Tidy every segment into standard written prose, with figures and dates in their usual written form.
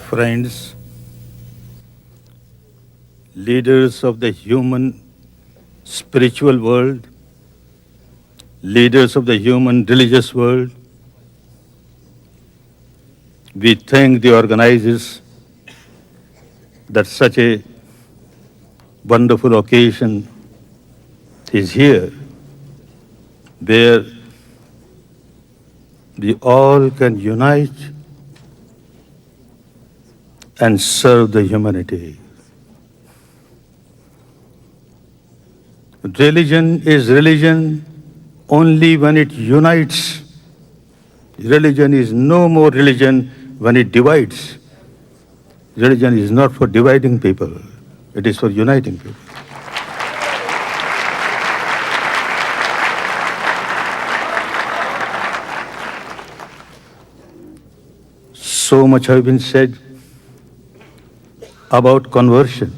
friends, leaders of the human spiritual world, leaders of the human religious world, we thank the organizers that such a wonderful occasion is here, where we all can unite and serve the humanity. Religion is religion only when it unites. Religion is no more religion when it divides. Religion is not for dividing people, it is for uniting people. So much has been said about conversion,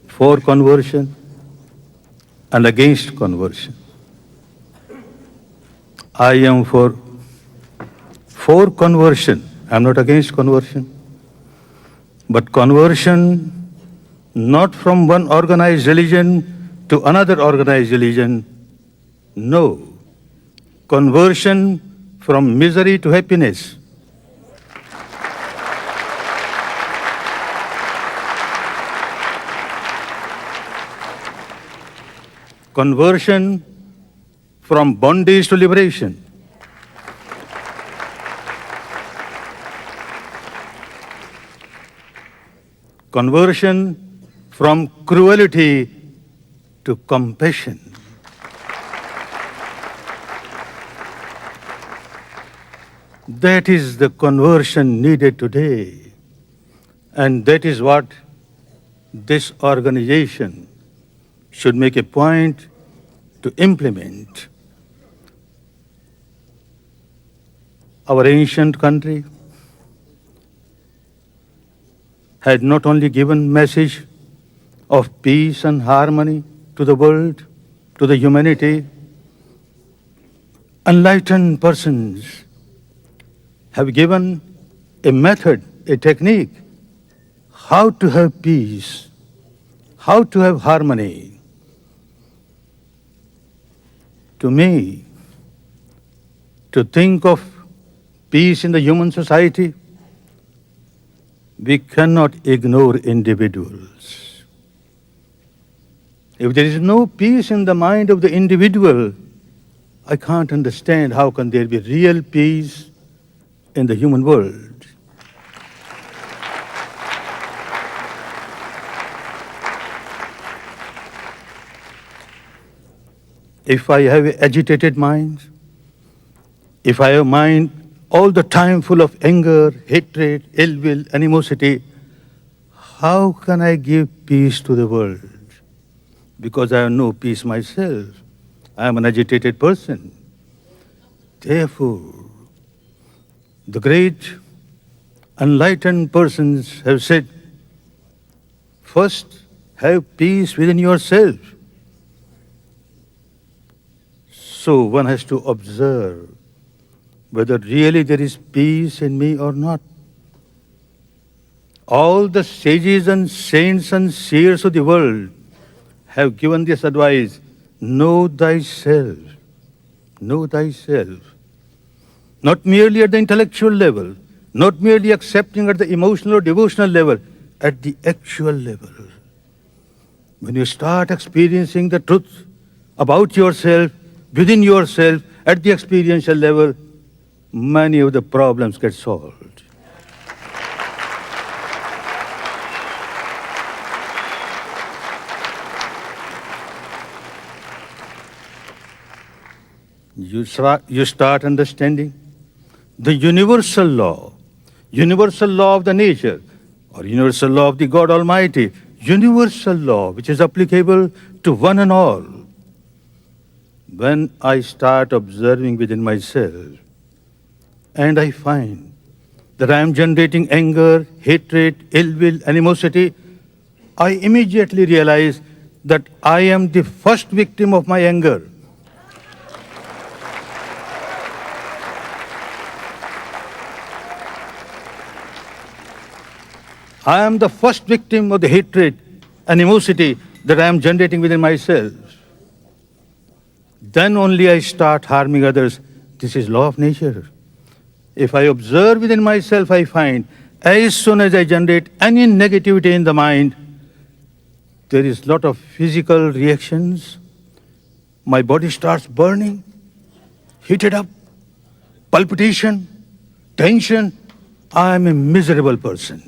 for conversion and against conversion. I am for conversion. I am not against conversion. But conversion not from one organized religion to another organized religion. No. Conversion from misery to happiness. Conversion from bondage to liberation. Conversion from cruelty to compassion. That is the conversion needed today. And that is what this organization should make a point to implement. Our ancient country had not only given message of peace and harmony to the world, to the humanity, enlightened persons have given a method, a technique, how to have peace, how to have harmony. To me, to think of peace in the human society, we cannot ignore individuals. If there is no peace in the mind of the individual, I can't understand how can there be real peace in the human world. If I have an agitated mind, if I have a mind all the time full of anger, hatred, ill will, animosity, how can I give peace to the world? Because I have no peace myself. I am an agitated person. Therefore, the great enlightened persons have said, first have peace within yourself. So one has to observe whether really there is peace in me or not. All the sages and saints and seers of the world have given this advice, know thyself, know thyself. Not merely at the intellectual level, not merely accepting at the emotional or devotional level, at the actual level. When you start experiencing the truth about yourself, within yourself, at the experiential level, many of the problems get solved. You start understanding the universal law of the nature, or universal law of the God Almighty, universal law which is applicable to one and all. When I start observing within myself, and I find that I am generating anger, hatred, ill will, animosity, I immediately realize that I am the first victim of my anger. I am the first victim of the hatred, animosity that I am generating within myself. Then only I start harming others. This is law of nature. If I observe within myself, I find as soon as I generate any negativity in the mind, there is lot of physical reactions. My body starts burning, heated up, palpitation, tension. I am a miserable person.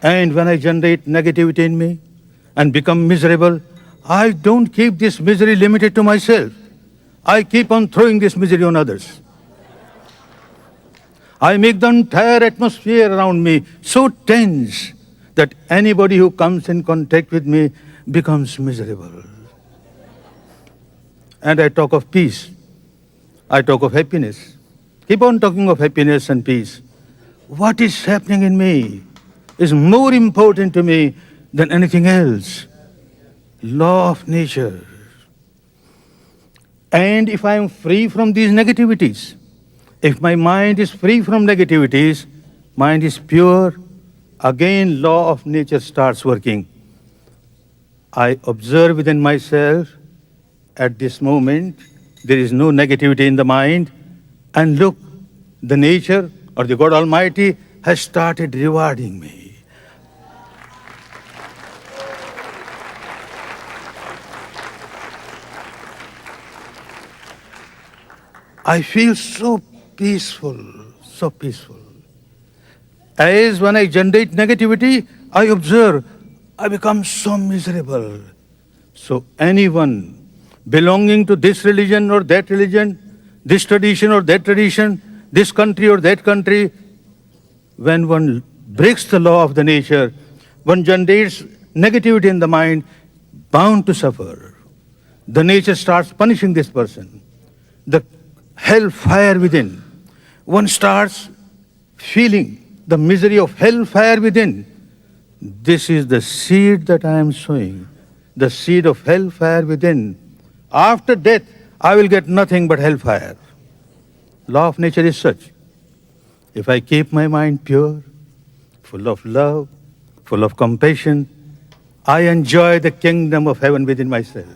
And when I generate negativity in me and become miserable, I don't keep this misery limited to myself. I keep on throwing this misery on others. I make the entire atmosphere around me so tense that anybody who comes in contact with me becomes miserable. And I talk of peace. I talk of happiness. Keep on talking of happiness and peace. What is happening in me is more important to me than anything else. Law of nature. And if I am free from these negativities, if my mind is free from negativities, mind is pure, again law of nature starts working. I observe within myself, at this moment, there is no negativity in the mind, and look, the nature or the God Almighty has started rewarding me. I feel so peaceful, so peaceful. As when I generate negativity, I observe, I become so miserable. So anyone belonging to this religion or that religion, this tradition or that tradition, this country or that country, when one breaks the law of the nature, one generates negativity in the mind, bound to suffer. The nature starts punishing this person. The hellfire within. One starts feeling the misery of hellfire within. This is the seed that I am sowing, the seed of hellfire within. After death, I will get nothing but hellfire. Law of nature is such. If I keep my mind pure, full of love, full of compassion, I enjoy the kingdom of heaven within myself.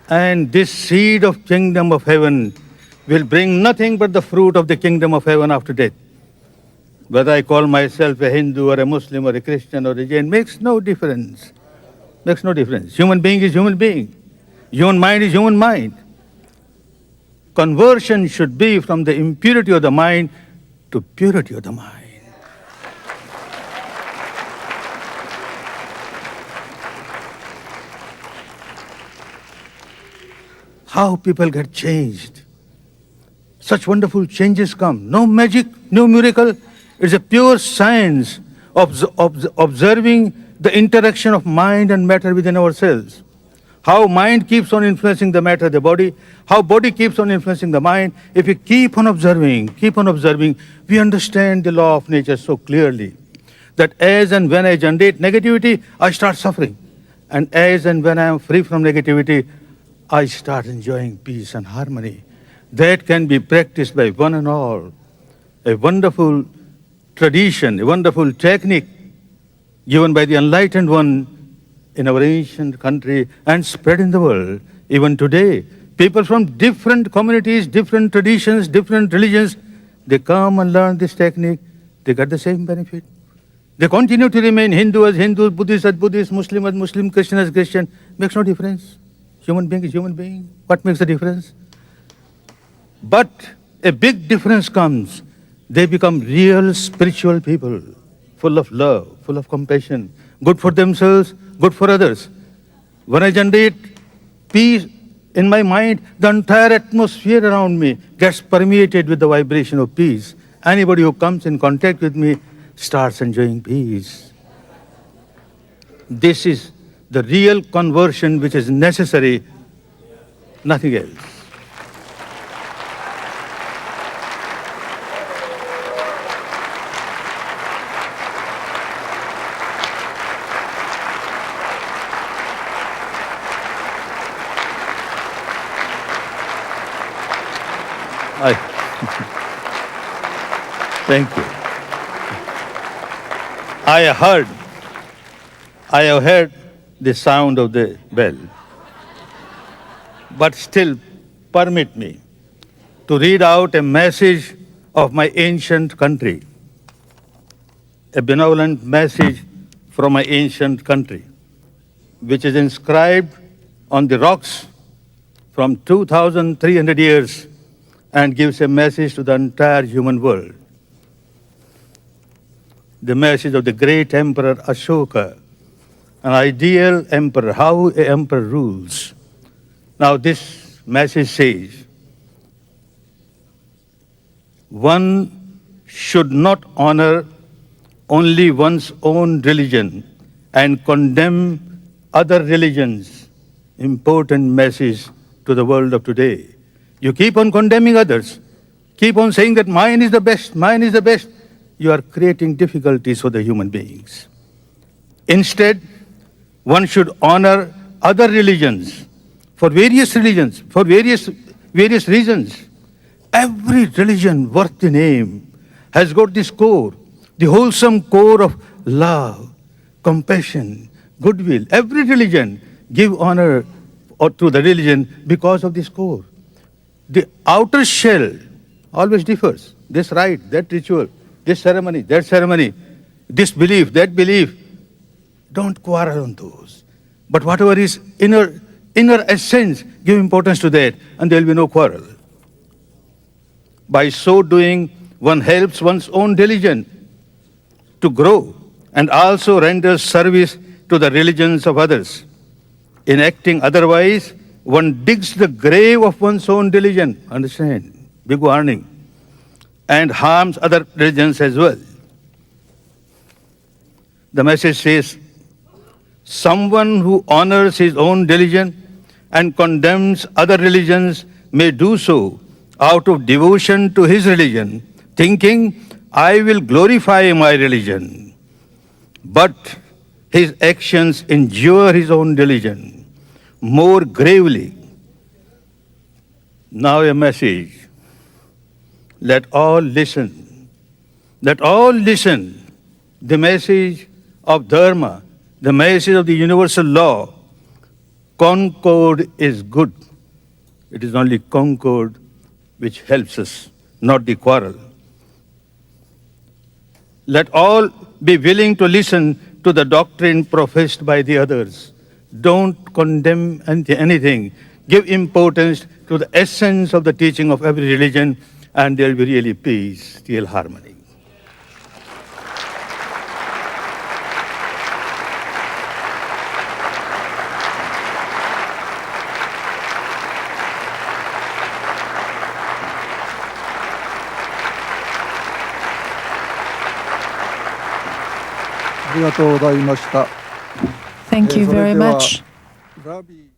And this seed of kingdom of heaven will bring nothing but the fruit of the kingdom of heaven after death. Whether I call myself a Hindu or a Muslim or a Christian or a Jain makes no difference. Makes no difference. Human being is human being. Human mind is human mind. Conversion should be from the impurity of the mind to purity of the mind. How people get changed. Such wonderful changes come. No magic, no miracle. It's a pure science of observing the interaction of mind and matter within ourselves. How mind keeps on influencing the matter, the body. How body keeps on influencing the mind. If we keep on observing, we understand the law of nature so clearly that as and when I generate negativity, I start suffering. And as and when I am free from negativity, I start enjoying peace and harmony. That can be practiced by one and all. A wonderful tradition, a wonderful technique given by the enlightened one in our ancient country and spread in the world. Even today, people from different communities, different traditions, different religions, they come and learn this technique, they get the same benefit. They continue to remain Hindu as Hindu, Buddhist as Buddhist, Muslim as Muslim, Christian as Christian. Makes no difference. Human being is human being. What makes the difference? But a big difference comes. They become real spiritual people, full of love, full of compassion, good for themselves, good for others. When I generate peace in my mind, the entire atmosphere around me gets permeated with the vibration of peace. Anybody who comes in contact with me starts enjoying peace. This is the real conversion which is necessary, nothing else. Thank you. I have heard the sound of the bell. But still, permit me to read out a message of my ancient country, a benevolent message from my ancient country, which is inscribed on the rocks from 2,300 years and gives a message to the entire human world. The message of the great emperor Ashoka, an ideal emperor, how an emperor rules. Now this message says, one should not honor only one's own religion and condemn other religions. Important message to the world of today. You keep on condemning others, keep on saying that mine is the best, mine is the best. You are creating difficulties for the human beings. Instead, one should honor other religions for various reasons. Every religion worth the name has got this core, the wholesome core of love, compassion, goodwill. Every religion give honor to the religion because of this core. The outer shell always differs. This rite, that ritual, this ceremony, that ceremony, this belief, that belief. Don't quarrel on those. But whatever is inner essence, give importance to that, and there will be no quarrel. By so doing, one helps one's own religion to grow and also renders service to the religions of others. In acting otherwise, one digs the grave of one's own religion, understand? Big warning. And harms other religions as well. The message says, someone who honors his own religion and condemns other religions may do so out of devotion to his religion, thinking, I will glorify my religion. But his actions injure his own religion more gravely. Now a message. Let all listen. Let all listen. The message of Dharma, the message of the universal law. Concord is good. It is only concord which helps us, not the quarrel. Let all be willing to listen to the doctrine professed by the others. Don't condemn anything. Give importance to the essence of the teaching of every religion, and there will be really peace, real harmony. Thank you very much. ラビー